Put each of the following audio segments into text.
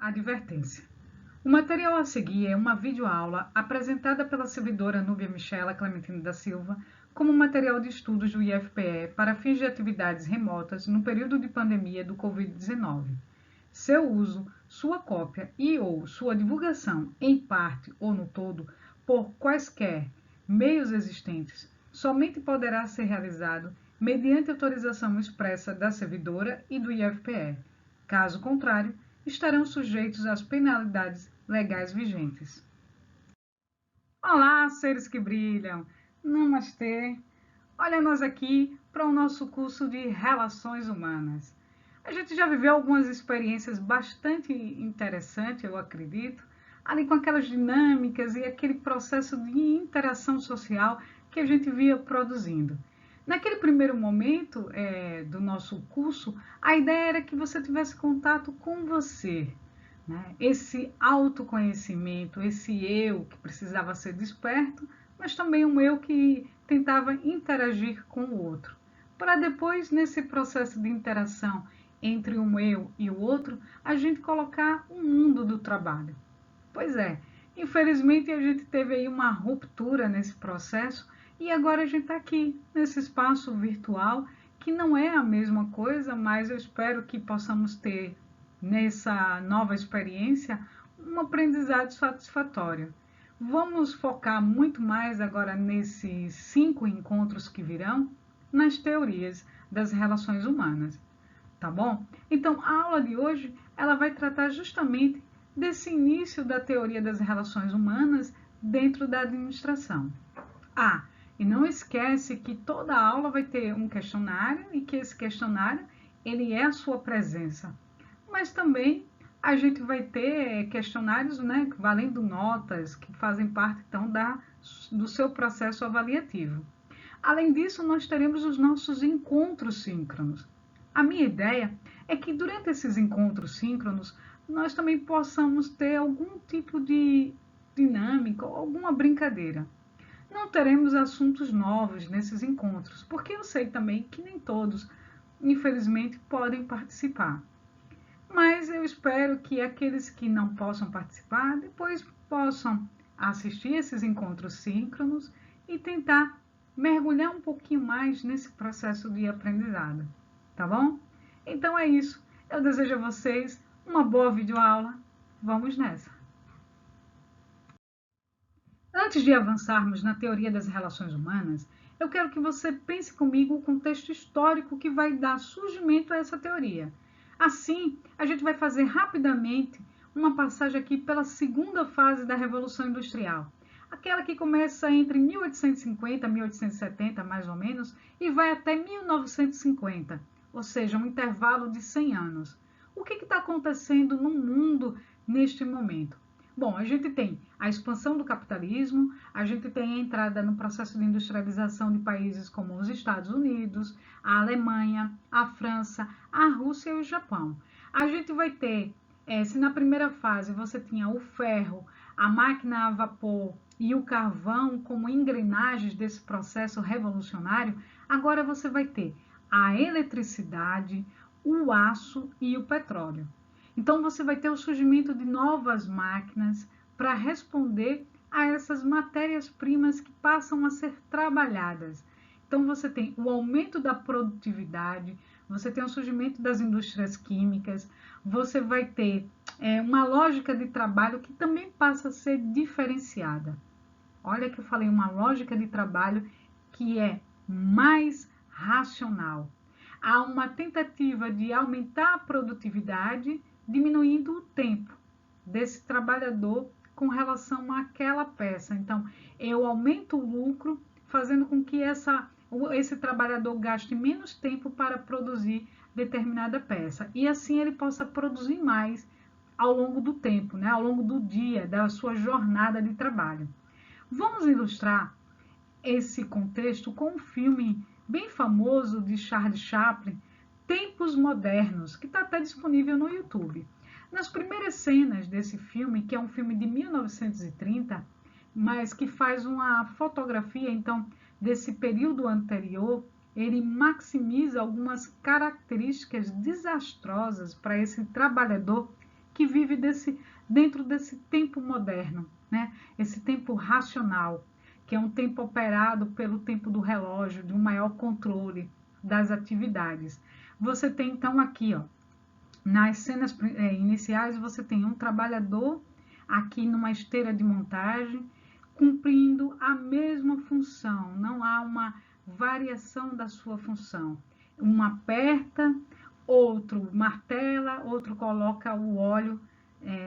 Advertência. O material a seguir é uma videoaula apresentada pela servidora Núbia Michela Clementino da Silva como material de estudos do IFPE para fins de atividades remotas no período de pandemia do Covid-19. Seu uso, sua cópia e ou sua divulgação em parte ou no todo por quaisquer meios existentes somente poderá ser realizado mediante autorização expressa da servidora e do IFPE. Caso contrário, estarão sujeitos às penalidades legais vigentes. Olá, seres que brilham! Namastê! Olha nós aqui para o nosso curso de Relações Humanas. A gente já viveu algumas experiências bastante interessantes, eu acredito, ali com aquelas dinâmicas e aquele processo de interação social que a gente via produzindo. Naquele primeiro momento do nosso curso, a ideia era que você tivesse contato com você, né? Esse autoconhecimento, esse eu que precisava ser desperto, mas também um eu que tentava interagir com o outro. Para depois, nesse processo de interação entre um eu e o outro, a gente colocar o mundo do trabalho. Pois é, infelizmente a gente teve aí uma ruptura nesse processo e agora a gente está aqui, nesse espaço virtual, que não é a mesma coisa, mas eu espero que possamos ter, nessa nova experiência, um aprendizado satisfatório. Vamos focar muito mais agora nesses 5 encontros que virão, nas teorias das relações humanas, tá bom? Então, a aula de hoje, ela vai tratar justamente desse início da teoria das relações humanas dentro da administração. E não esquece que toda aula vai ter um questionário e que esse questionário ele é a sua presença. Mas também a gente vai ter questionários, né, valendo notas, que fazem parte então do seu processo avaliativo. Além disso, nós teremos os nossos encontros síncronos. A minha ideia é que durante esses encontros síncronos nós também possamos ter algum tipo de dinâmica, alguma brincadeira. Não teremos assuntos novos nesses encontros, porque eu sei também que nem todos, infelizmente, podem participar. Mas eu espero que aqueles que não possam participar depois possam assistir esses encontros síncronos e tentar mergulhar um pouquinho mais nesse processo de aprendizado, tá bom? Então é isso. Eu desejo a vocês uma boa videoaula. Vamos nessa! Antes de avançarmos na teoria das relações humanas, eu quero que você pense comigo o contexto histórico que vai dar surgimento a essa teoria. Assim, a gente vai fazer rapidamente uma passagem aqui pela segunda fase da Revolução Industrial, aquela que começa entre 1850 e 1870, mais ou menos, e vai até 1950, ou seja, um intervalo de 100 anos. O que está acontecendo no mundo neste momento? Bom, a gente tem a expansão do capitalismo, a gente tem a entrada no processo de industrialização de países como os Estados Unidos, a Alemanha, a França, a Rússia e o Japão. A gente vai ter, se na primeira fase você tinha o ferro, a máquina a vapor e o carvão como engrenagens desse processo revolucionário, agora você vai ter a eletricidade, o aço e o petróleo. Então você vai ter o surgimento de novas máquinas para responder a essas matérias-primas que passam a ser trabalhadas. Então você tem o aumento da produtividade, você tem o surgimento das indústrias químicas, você vai ter uma lógica de trabalho que também passa a ser diferenciada. Olha que eu falei, uma lógica de trabalho que é mais racional. Há uma tentativa de aumentar a produtividade, diminuindo o tempo desse trabalhador com relação àquela peça. Então, eu aumento o lucro, fazendo com que esse trabalhador gaste menos tempo para produzir determinada peça. E assim ele possa produzir mais ao longo do tempo, né? Ao longo do dia, da sua jornada de trabalho. Vamos ilustrar esse contexto com um filme bem famoso de Charles Chaplin, Tempos Modernos, que está até disponível no YouTube. Nas primeiras cenas desse filme, que é um filme de 1930, mas que faz uma fotografia, então, desse período anterior, ele maximiza algumas características desastrosas para esse trabalhador que vive dentro desse tempo moderno, né? Esse tempo racional, que é um tempo operado pelo tempo do relógio, de um maior controle das atividades. Você tem então aqui, ó, nas cenas iniciais, você tem um trabalhador aqui numa esteira de montagem, cumprindo a mesma função, não há uma variação da sua função. Um aperta, outro martela, outro coloca o óleo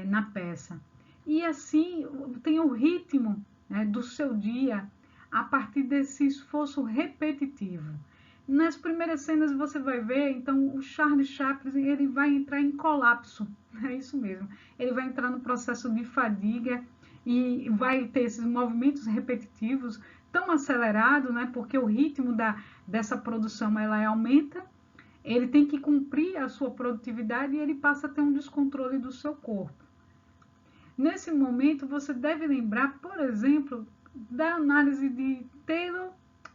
na peça. E assim tem o ritmo, né, do seu dia a partir desse esforço repetitivo. Nas primeiras cenas você vai ver, então, o Charles Chaplin, ele vai entrar em colapso, é isso mesmo. Ele vai entrar no processo de fadiga e vai ter esses movimentos repetitivos tão acelerados, né, porque o ritmo dessa produção ela aumenta, ele tem que cumprir a sua produtividade e ele passa a ter um descontrole do seu corpo. Nesse momento, você deve lembrar, por exemplo, da análise de Taylor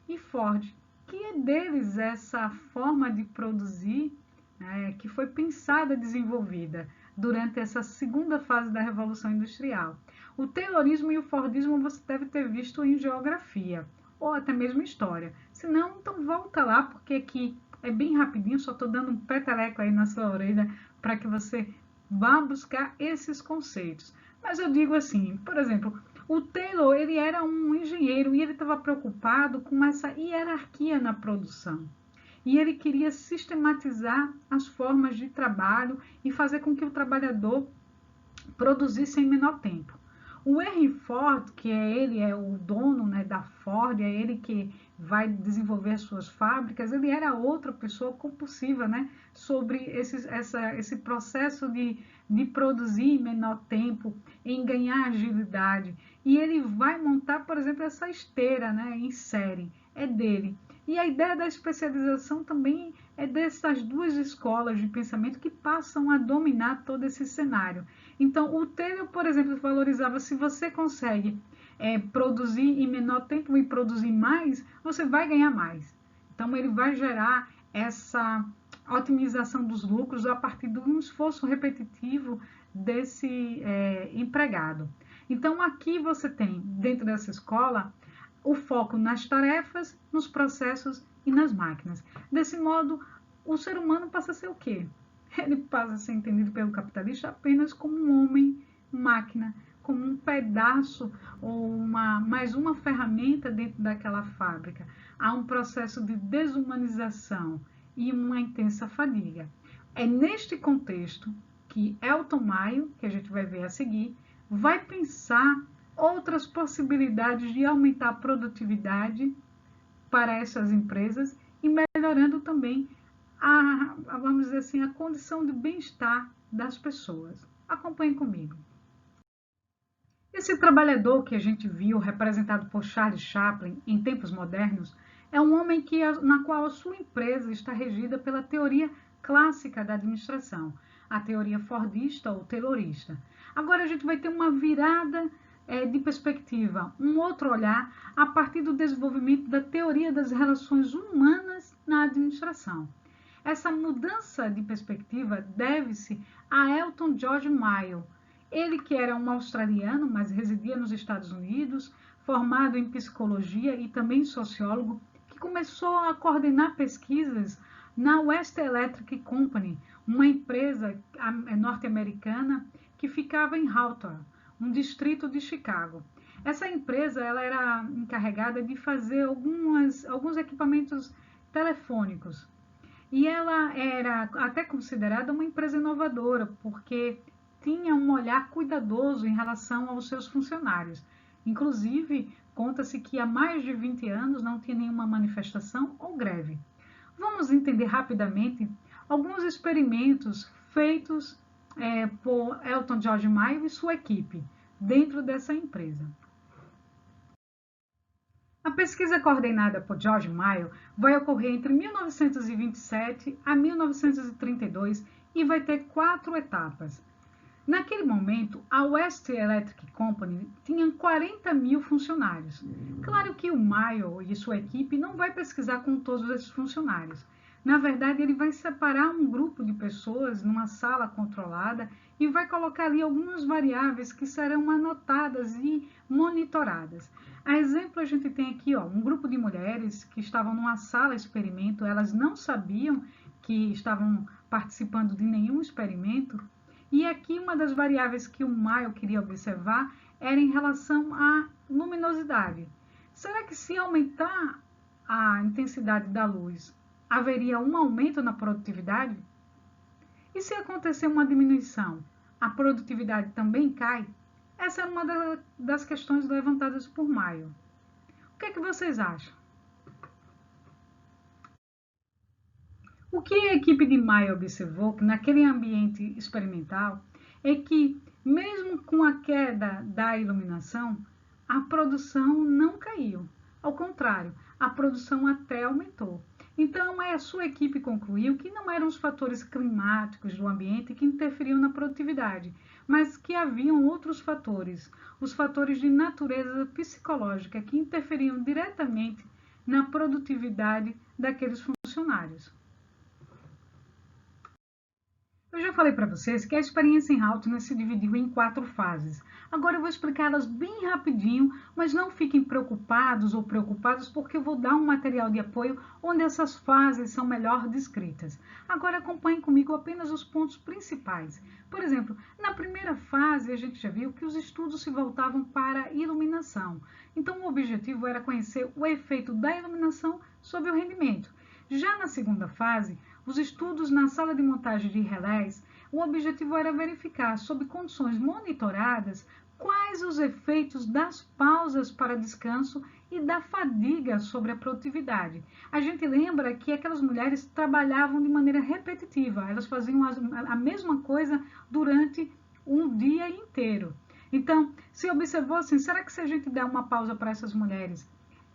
e Ford, que é deles essa forma de produzir, né, que foi pensada, desenvolvida durante essa segunda fase da Revolução Industrial. O Taylorismo e o Fordismo você deve ter visto em geografia, ou até mesmo história. Se não, então volta lá, porque aqui é bem rapidinho, só estou dando um peteleco aí na sua orelha para que você vá buscar esses conceitos. Mas eu digo assim, por exemplo, o Taylor, ele era um engenheiro e ele estava preocupado com essa hierarquia na produção. E ele queria sistematizar as formas de trabalho e fazer com que o trabalhador produzisse em menor tempo. O Henry Ford, que ele é o dono, né, da Ford, é ele que vai desenvolver as suas fábricas, ele era outra pessoa compulsiva, né, sobre esse processo de produzir em menor tempo, em ganhar agilidade. E ele vai montar, por exemplo, essa esteira, né, em série, é dele. E a ideia da especialização também é dessas duas escolas de pensamento que passam a dominar todo esse cenário. Então, o Taylor, por exemplo, valorizava se você consegue produzir em menor tempo e produzir mais, você vai ganhar mais. Então, ele vai gerar essa otimização dos lucros a partir de um esforço repetitivo desse empregado. Então, aqui você tem, dentro dessa escola, o foco nas tarefas, nos processos e nas máquinas. Desse modo, o ser humano passa a ser o quê? Ele passa a ser entendido pelo capitalista apenas como um homem-máquina, como um pedaço ou mais uma ferramenta dentro daquela fábrica. Há um processo de desumanização e uma intensa fadiga. É neste contexto que Elton Mayo, que a gente vai ver a seguir, vai pensar outras possibilidades de aumentar a produtividade para essas empresas e melhorando também vamos dizer assim, a condição de bem-estar das pessoas. Acompanhe comigo. Esse trabalhador que a gente viu, representado por Charles Chaplin em tempos modernos, é um homem na qual a sua empresa está regida pela teoria clássica da administração, a teoria fordista ou taylorista. Agora a gente vai ter uma virada de perspectiva, um outro olhar a partir do desenvolvimento da teoria das relações humanas na administração. Essa mudança de perspectiva deve-se a Elton George Mayo, ele que era um australiano, mas residia nos Estados Unidos, formado em psicologia e também sociólogo, que começou a coordenar pesquisas na West Electric Company, uma empresa norte-americana que ficava em Hawthorne, um distrito de Chicago. Essa empresa ela era encarregada de fazer alguns equipamentos telefônicos. E ela era até considerada uma empresa inovadora, porque tinha um olhar cuidadoso em relação aos seus funcionários. Inclusive, conta-se que há mais de 20 anos não tinha nenhuma manifestação ou greve. Vamos entender rapidamente alguns experimentos feitos por Elton George Mayo e sua equipe dentro dessa empresa. A pesquisa coordenada por George Mayo vai ocorrer entre 1927 a 1932 e vai ter 4 etapas. Naquele momento, a West Electric Company tinha 40 mil funcionários. Claro que o Mayo e sua equipe não vai pesquisar com todos esses funcionários. Na verdade, ele vai separar um grupo de pessoas numa sala controlada e vai colocar ali algumas variáveis que serão anotadas e monitoradas. A exemplo, a gente tem aqui um grupo de mulheres que estavam numa sala experimento, elas não sabiam que estavam participando de nenhum experimento, e aqui uma das variáveis que o Maio queria observar era em relação à luminosidade. Será que se aumentar a intensidade da luz, haveria um aumento na produtividade? E se acontecer uma diminuição, a produtividade também cai? Essa é uma das questões levantadas por Maio. O que é que vocês acham? O que a equipe de Maio observou que naquele ambiente experimental é que, mesmo com a queda da iluminação, a produção não caiu. Ao contrário, a produção até aumentou. Então, a sua equipe concluiu que não eram os fatores climáticos do ambiente que interferiam na produtividade, mas que haviam outros fatores, os fatores de natureza psicológica que interferiam diretamente na produtividade daqueles funcionários. Eu já falei para vocês que a experiência em Haltner se dividiu em 4 fases. Agora eu vou explicá-las bem rapidinho, mas não fiquem preocupados ou preocupadas porque eu vou dar um material de apoio onde essas fases são melhor descritas. Agora acompanhem comigo apenas os pontos principais. Por exemplo, na primeira fase a gente já viu que os estudos se voltavam para a iluminação. Então o objetivo era conhecer o efeito da iluminação sobre o rendimento. Já na segunda fase, os estudos na sala de montagem de relés, o objetivo era verificar, sob condições monitoradas, quais os efeitos das pausas para descanso e da fadiga sobre a produtividade. A gente lembra que aquelas mulheres trabalhavam de maneira repetitiva, elas faziam a mesma coisa durante um dia inteiro. Então, se observou assim, será que se a gente der uma pausa para essas mulheres,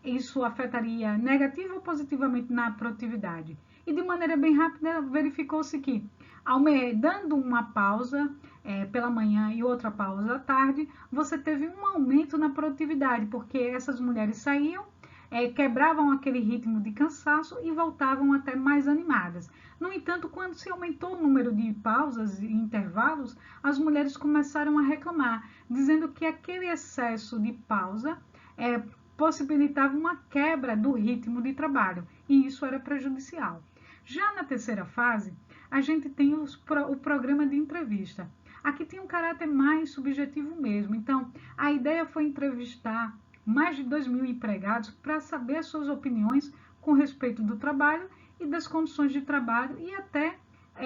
isso afetaria negativa ou positivamente na produtividade? E de maneira bem rápida verificou-se que, dando uma pausa pela manhã e outra pausa à tarde, você teve um aumento na produtividade, porque essas mulheres saíam, quebravam aquele ritmo de cansaço e voltavam até mais animadas. No entanto, quando se aumentou o número de pausas e intervalos, as mulheres começaram a reclamar, dizendo que aquele excesso de pausa possibilitava uma quebra do ritmo de trabalho, e isso era prejudicial. Já na terceira fase, a gente tem o programa de entrevista. Aqui tem um caráter mais subjetivo mesmo. Então, a ideia foi entrevistar mais de 2.000 empregados para saber as suas opiniões com respeito do trabalho e das condições de trabalho e até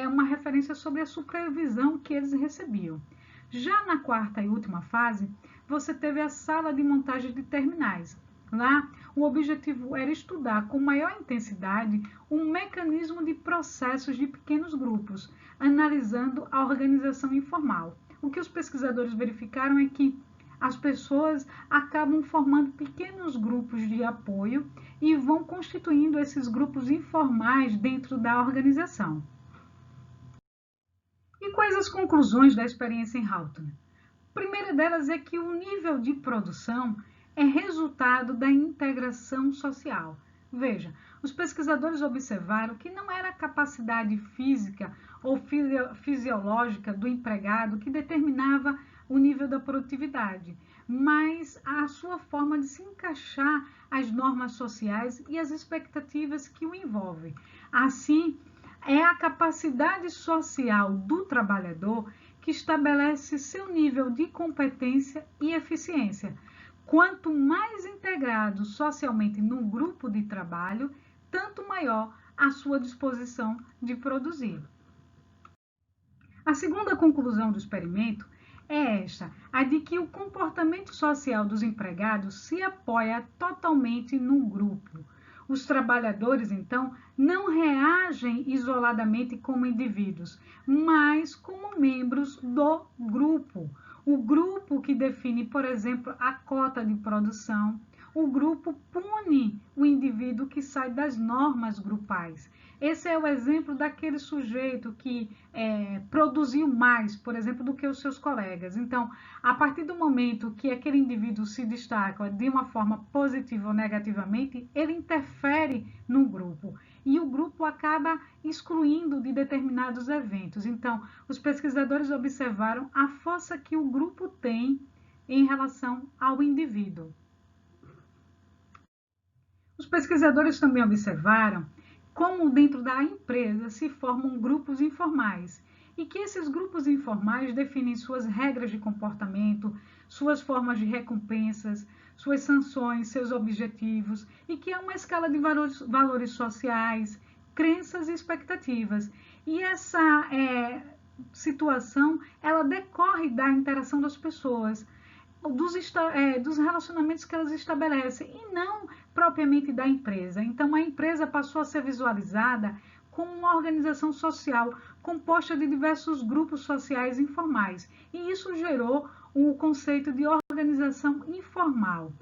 uma referência sobre a supervisão que eles recebiam. Já na quarta e última fase, você teve a sala de montagem de terminais. Lá, o objetivo era estudar com maior intensidade um mecanismo de processos de pequenos grupos, analisando a organização informal. O que os pesquisadores verificaram é que as pessoas acabam formando pequenos grupos de apoio e vão constituindo esses grupos informais dentro da organização. E quais as conclusões da experiência em Haltner? A primeira delas é que o nível de produção é resultado da integração social. Veja, os pesquisadores observaram que não era a capacidade física ou fisiológica do empregado que determinava o nível da produtividade, mas a sua forma de se encaixar às normas sociais e às expectativas que o envolvem. Assim, é a capacidade social do trabalhador que estabelece seu nível de competência e eficiência. Quanto mais integrado socialmente num grupo de trabalho, tanto maior a sua disposição de produzir. A segunda conclusão do experimento é esta, a de que o comportamento social dos empregados se apoia totalmente no grupo. Os trabalhadores, então, não reagem isoladamente como indivíduos, mas como membros do grupo. O grupo que define, por exemplo, a cota de produção, o grupo pune o indivíduo que sai das normas grupais. Esse é o exemplo daquele sujeito que produziu mais, por exemplo, do que os seus colegas. Então, a partir do momento que aquele indivíduo se destaca de uma forma positiva ou negativamente, ele interfere no grupo e o grupo acaba excluindo de determinados eventos. Então, os pesquisadores observaram a força que o grupo tem em relação ao indivíduo. Os pesquisadores também observaram como dentro da empresa se formam grupos informais e que esses grupos informais definem suas regras de comportamento, suas formas de recompensas, suas sanções, seus objetivos e que é uma escala de valores sociais, crenças e expectativas. E essa situação, ela decorre da interação das pessoas, dos relacionamentos que elas estabelecem e não propriamente da empresa. Então, a empresa passou a ser visualizada como uma organização social composta de diversos grupos sociais informais, e isso gerou o conceito de organização informal.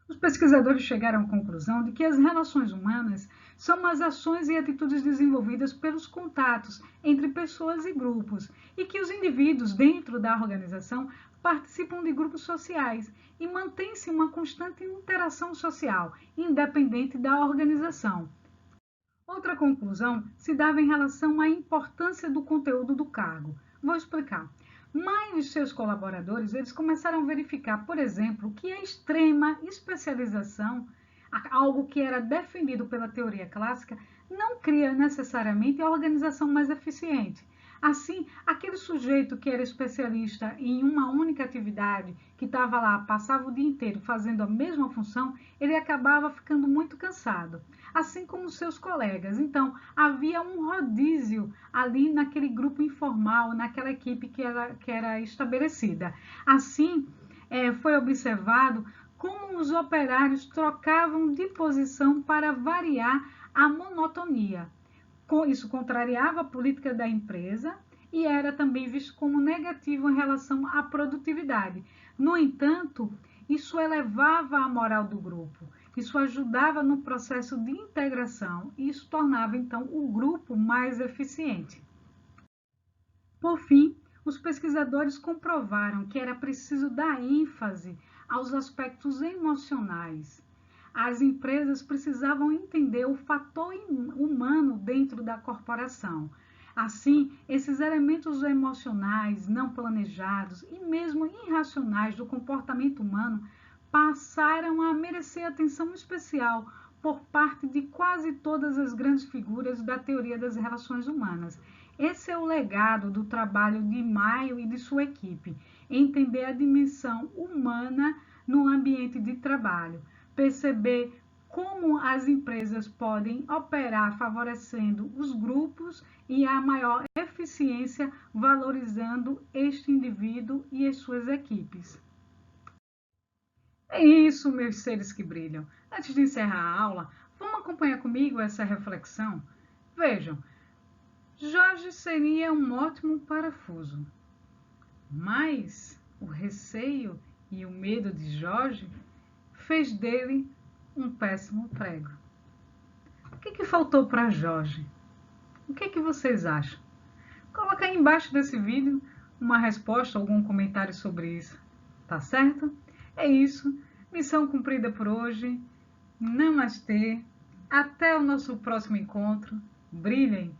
Os pesquisadores chegaram à conclusão de que as relações humanas são as ações e atitudes desenvolvidas pelos contatos entre pessoas e grupos, e que os indivíduos dentro da organização participam de grupos sociais e mantém-se uma constante interação social, independente da organização. Outra conclusão se dava em relação à importância do conteúdo do cargo. Vou explicar. Mais os seus colaboradores, eles começaram a verificar, por exemplo, que a extrema especialização, algo que era defendido pela teoria clássica, não cria necessariamente a organização mais eficiente. Assim, aquele sujeito que era especialista em uma única atividade, que estava lá, passava o dia inteiro fazendo a mesma função, ele acabava ficando muito cansado, assim como seus colegas. Então, havia um rodízio ali naquele grupo informal, naquela equipe que era estabelecida. Assim, foi observado como os operários trocavam de posição para variar a monotonia. Isso contrariava a política da empresa e era também visto como negativo em relação à produtividade. No entanto, isso elevava a moral do grupo, isso ajudava no processo de integração e isso tornava, então, o grupo mais eficiente. Por fim, os pesquisadores comprovaram que era preciso dar ênfase aos aspectos emocionais. As empresas precisavam entender o fator humano dentro da corporação. Assim, esses elementos emocionais, não planejados e mesmo irracionais do comportamento humano passaram a merecer atenção especial por parte de quase todas as grandes figuras da teoria das relações humanas. Esse é o legado do trabalho de Mayo e de sua equipe, entender a dimensão humana no ambiente de trabalho, perceber como as empresas podem operar favorecendo os grupos e a maior eficiência valorizando este indivíduo e as suas equipes. É isso, meus seres que brilham. Antes de encerrar a aula, vamos acompanhar comigo essa reflexão? Vejam, Jorge seria um ótimo parafuso, mas o receio e o medo de Jorge fez dele um péssimo prego. O que faltou para Jorge? O que vocês acham? Coloca aí embaixo desse vídeo uma resposta, algum comentário sobre isso, tá certo? É isso, missão cumprida por hoje. Namastê, até o nosso próximo encontro. Brilhem!